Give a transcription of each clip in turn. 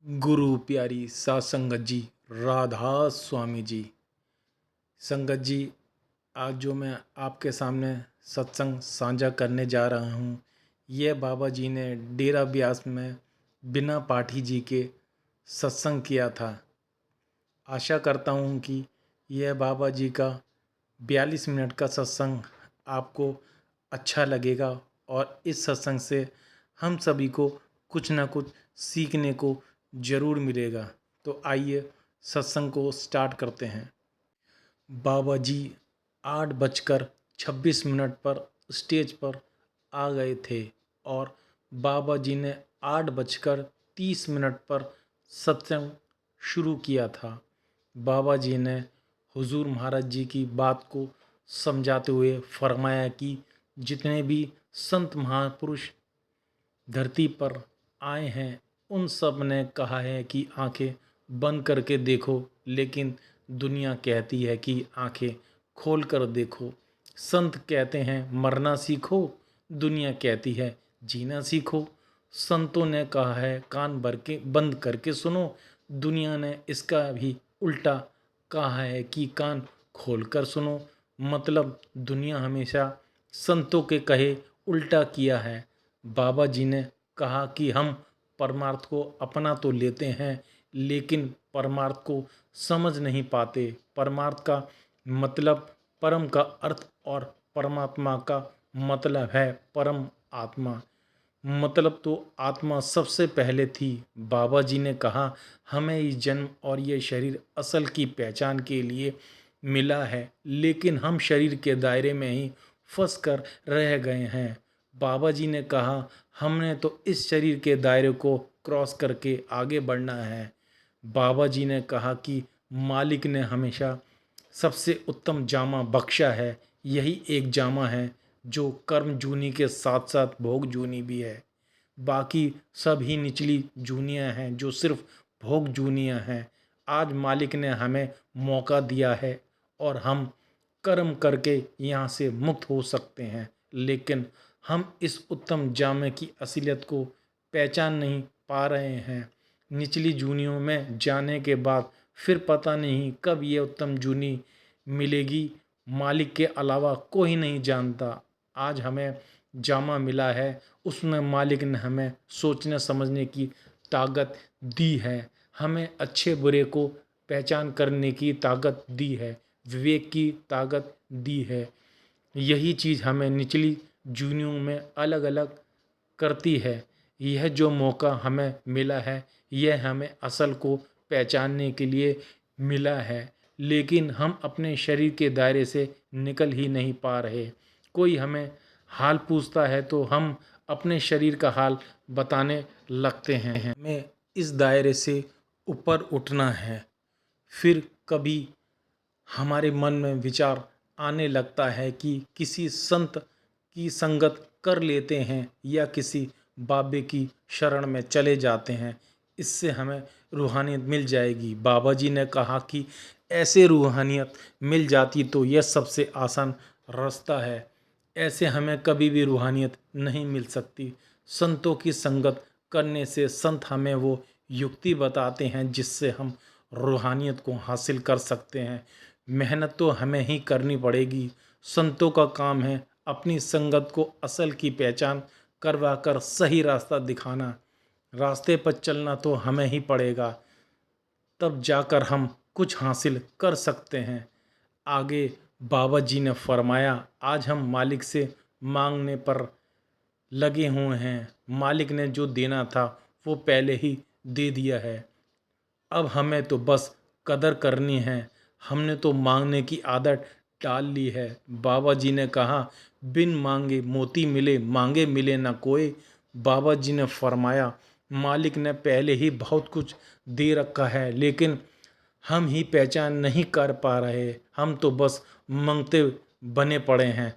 गुरु प्यारी सात संगत जी, राधा स्वामी जी। संगत जी, आज जो मैं आपके सामने सत्संग साझा करने जा रहा हूँ, यह बाबा जी ने डेरा ब्यास में बिना पाठी जी के सत्संग किया था। आशा करता हूँ कि यह बाबा जी का 42 मिनट का सत्संग आपको अच्छा लगेगा और इस सत्संग से हम सभी को कुछ ना कुछ सीखने को ज़रूर मिलेगा। तो आइए सत्संग को स्टार्ट करते हैं। बाबा जी 8:26 पर स्टेज पर आ गए थे और बाबा जी ने 8:30 पर सत्संग शुरू किया था। बाबा जी ने हुजूर महाराज जी की बात को समझाते हुए फरमाया कि जितने भी संत महापुरुष धरती पर आए हैं उन सब ने कहा है कि आंखें बंद करके देखो, लेकिन दुनिया कहती है कि आंखें खोल कर देखो। संत कहते हैं मरना सीखो, दुनिया कहती है जीना सीखो। संतों ने कहा है कान भर के बंद करके सुनो, दुनिया ने इसका भी उल्टा कहा है कि कान खोल कर सुनो। मतलब दुनिया हमेशा संतों के कहे उल्टा किया है। बाबा जी ने कहा कि हम परमार्थ को अपना तो लेते हैं, लेकिन परमार्थ को समझ नहीं पाते। परमार्थ का मतलब परम का अर्थ और परमात्मा का मतलब है परम आत्मा। मतलब तो आत्मा सबसे पहले थी। बाबा जी ने कहा हमें ये जन्म और ये शरीर असल की पहचान के लिए मिला है, लेकिन हम शरीर के दायरे में ही फंस कर रह गए हैं। बाबा जी ने कहा हमने तो इस शरीर के दायरे को क्रॉस करके आगे बढ़ना है। बाबा जी ने कहा कि मालिक ने हमेशा सबसे उत्तम जामा बख्शा है। यही एक जामा है जो कर्म जूनी के साथ साथ भोग जूनी भी है। बाकी सब ही निचली जूनियाँ हैं जो सिर्फ भोग जूनियाँ हैं। आज मालिक ने हमें मौका दिया है और हम कर्म करके यहाँ से मुक्त हो सकते हैं, लेकिन हम इस उत्तम जामे की असलियत को पहचान नहीं पा रहे हैं। निचली जूनियों में जाने के बाद फिर पता नहीं कब ये उत्तम जूनी मिलेगी। मालिक के अलावा कोई नहीं जानता। आज हमें जामा मिला है, उसमें मालिक ने हमें सोचने समझने की ताकत दी है। हमें अच्छे बुरे को पहचान करने की ताकत दी है, विवेक की ताकत दी है। यही चीज़ हमें निचली जूनियों में अलग अलग करती है। यह जो मौका हमें मिला है, यह हमें असल को पहचानने के लिए मिला है, लेकिन हम अपने शरीर के दायरे से निकल ही नहीं पा रहे। कोई हमें हाल पूछता है तो हम अपने शरीर का हाल बताने लगते हैं। हमें इस दायरे से ऊपर उठना है। फिर कभी हमारे मन में विचार आने लगता है कि किसी संत की संगत कर लेते हैं या किसी बाबे की शरण में चले जाते हैं, इससे हमें रूहानियत मिल जाएगी। बाबा जी ने कहा कि ऐसे रूहानियत मिल जाती तो यह सबसे आसान रास्ता है। ऐसे हमें कभी भी रूहानियत नहीं मिल सकती। संतों की संगत करने से संत हमें वो युक्ति बताते हैं जिससे हम रूहानियत को हासिल कर सकते हैं। मेहनत तो हमें ही करनी पड़ेगी। संतों का काम है अपनी संगत को असल की पहचान करवा कर सही रास्ता दिखाना। रास्ते पर चलना तो हमें ही पड़ेगा, तब जाकर हम कुछ हासिल कर सकते हैं। आगे बाबा जी ने फरमाया आज हम मालिक से मांगने पर लगे हुए हैं। मालिक ने जो देना था वो पहले ही दे दिया है। अब हमें तो बस कदर करनी है। हमने तो मांगने की आदत डाल ली है। बाबा जी ने कहा बिन मांगे मोती मिले, मांगे मिले ना कोई। बाबा जी ने फरमाया मालिक ने पहले ही बहुत कुछ दे रखा है, लेकिन हम ही पहचान नहीं कर पा रहे। हम तो बस मांगते बने पड़े हैं।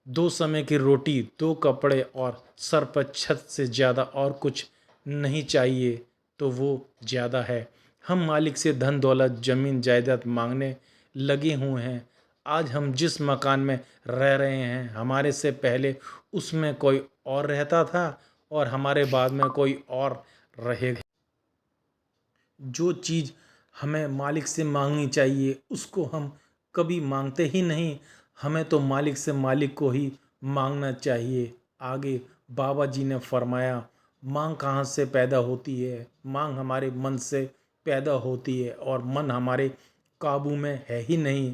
दो समय की रोटी, दो कपड़े और सर पर छत से ज़्यादा और कुछ नहीं चाहिए तो वो ज़्यादा है। हम मालिक से धन दौलत ज़मीन जायदाद मांगने लगे हुए हैं। आज हम जिस मकान में रह रहे हैं, हमारे से पहले उसमें कोई और रहता था और हमारे बाद में कोई और रहेगा। जो चीज़ हमें मालिक से मांगनी चाहिए उसको हम कभी मांगते ही नहीं। हमें तो मालिक से मालिक को ही मांगना चाहिए। आगे बाबा जी ने फरमाया, मांग कहाँ से पैदा होती है? मांग हमारे मन से पैदा होती है और मन हमारे काबू में है ही नहीं।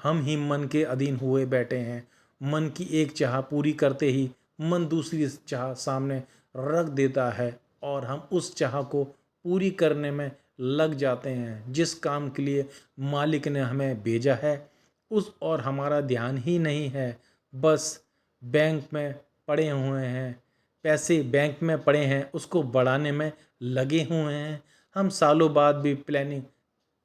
हम ही मन के अधीन हुए बैठे हैं। मन की एक चाह पूरी करते ही मन दूसरी चाह सामने रख देता है और हम उस चाह को पूरी करने में लग जाते हैं। जिस काम के लिए मालिक ने हमें भेजा है उस और हमारा ध्यान ही नहीं है। बस बैंक में पड़े हुए हैं, पैसे बैंक में पड़े हैं, उसको बढ़ाने में लगे हुए हैं। हम सालों बाद भी प्लानिंग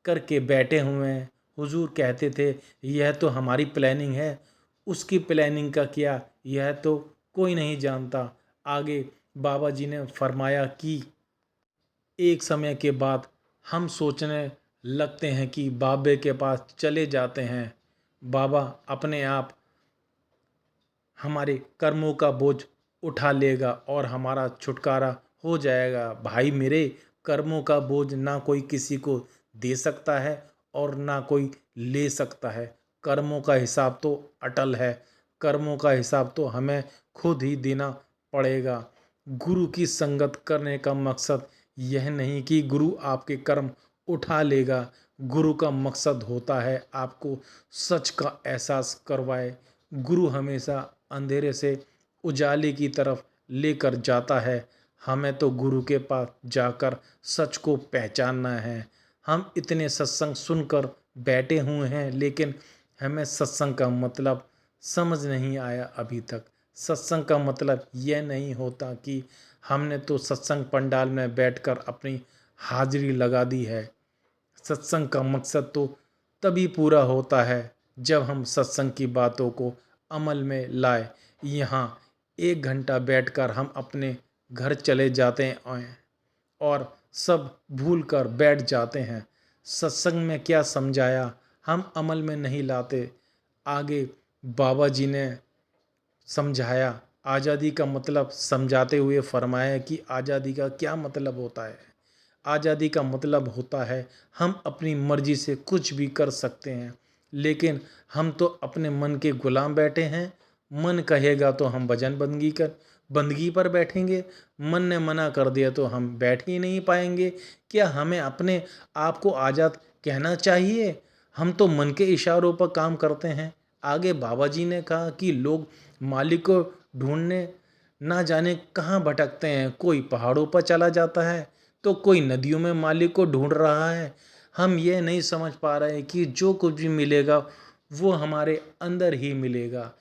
करके बैठे हुए हैं। हुजूर कहते थे यह तो हमारी प्लानिंग है, उसकी प्लानिंग का क्या यह तो कोई नहीं जानता। आगे बाबा जी ने फरमाया कि एक समय के बाद हम सोचने लगते हैं कि बाबे के पास चले जाते हैं, बाबा अपने आप हमारे कर्मों का बोझ उठा लेगा और हमारा छुटकारा हो जाएगा। भाई मेरे, कर्मों का बोझ ना कोई किसी को दे सकता है और ना कोई ले सकता है। कर्मों का हिसाब तो अटल है, कर्मों का हिसाब तो हमें खुद ही देना पड़ेगा। गुरु की संगत करने का मकसद यह नहीं कि गुरु आपके कर्म उठा लेगा। गुरु का मकसद होता है आपको सच का एहसास करवाए। गुरु हमेशा अंधेरे से उजाले की तरफ लेकर जाता है। हमें तो गुरु के पास जाकर सच को पहचानना है। हम इतने सत्संग सुनकर बैठे हुए हैं लेकिन हमें सत्संग का मतलब समझ नहीं आया अभी तक। सत्संग का मतलब यह नहीं होता कि हमने तो सत्संग पंडाल में बैठकर अपनी हाजिरी लगा दी है। सत्संग का मकसद तो तभी पूरा होता है जब हम सत्संग की बातों को अमल में लाए। यहाँ 1 घंटा बैठकर हम अपने घर चले जाते हैं और सब भूल कर बैठ जाते हैं। सत्संग में क्या समझाया हम अमल में नहीं लाते। आगे बाबा जी ने समझाया, आज़ादी का मतलब समझाते हुए फरमाया कि आज़ादी का क्या मतलब होता है। आज़ादी का मतलब होता है हम अपनी मर्जी से कुछ भी कर सकते हैं, लेकिन हम तो अपने मन के गुलाम बैठे हैं। मन कहेगा तो हम भजन बंदगी पर बैठेंगे, मन ने मना कर दिया तो हम बैठ ही नहीं पाएंगे। क्या हमें अपने आप को आज़ाद कहना चाहिए? हम तो मन के इशारों पर काम करते हैं। आगे बाबा जी ने कहा कि लोग मालिक को ढूंढने ना जाने कहाँ भटकते हैं। कोई पहाड़ों पर चला जाता है तो कोई नदियों में मालिक को ढूंढ रहा है। हम ये नहीं समझ पा रहे हैं कि जो कुछ भी मिलेगा वो हमारे अंदर ही मिलेगा।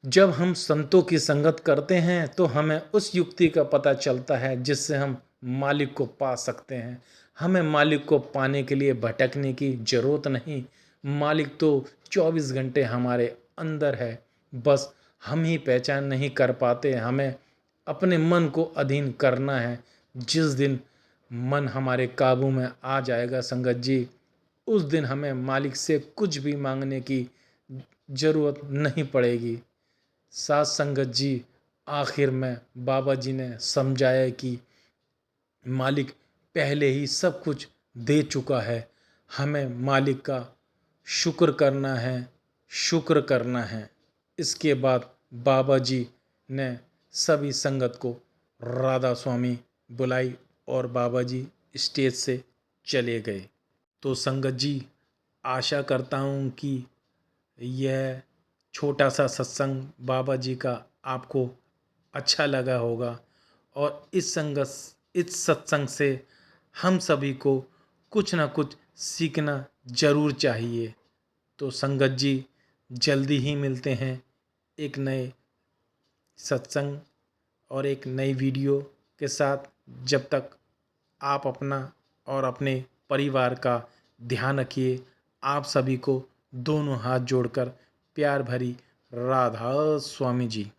जब हम संतों की संगत करते हैं तो हमें उस युक्ति का पता चलता है जिससे हम मालिक को पा सकते हैं। हमें मालिक को पाने के लिए भटकने की ज़रूरत नहीं। मालिक तो 24 घंटे हमारे अंदर है, बस हम ही पहचान नहीं कर पाते। हमें अपने मन को अधीन करना है। जिस दिन मन हमारे काबू में आ जाएगा संगत जी, उस दिन हमें मालिक से कुछ भी मांगने की ज़रूरत नहीं पड़ेगी। साथ संगत जी, आखिर में बाबा जी ने समझाया कि मालिक पहले ही सब कुछ दे चुका है। हमें मालिक का शुक्र करना है, शुक्र करना है। इसके बाद बाबा जी ने सभी संगत को राधा स्वामी बुलाई और बाबा जी स्टेज से चले गए। तो संगत जी, आशा करता हूँ कि यह छोटा सा सत्संग बाबा जी का आपको अच्छा लगा होगा और इस सत्संग से हम सभी को कुछ ना कुछ सीखना ज़रूर चाहिए। तो संगत जी, जल्दी ही मिलते हैं एक नए सत्संग और एक नई वीडियो के साथ। जब तक आप अपना और अपने परिवार का ध्यान रखिए। आप सभी को दोनों हाथ जोड़कर प्यार भरी राधा स्वामी जी।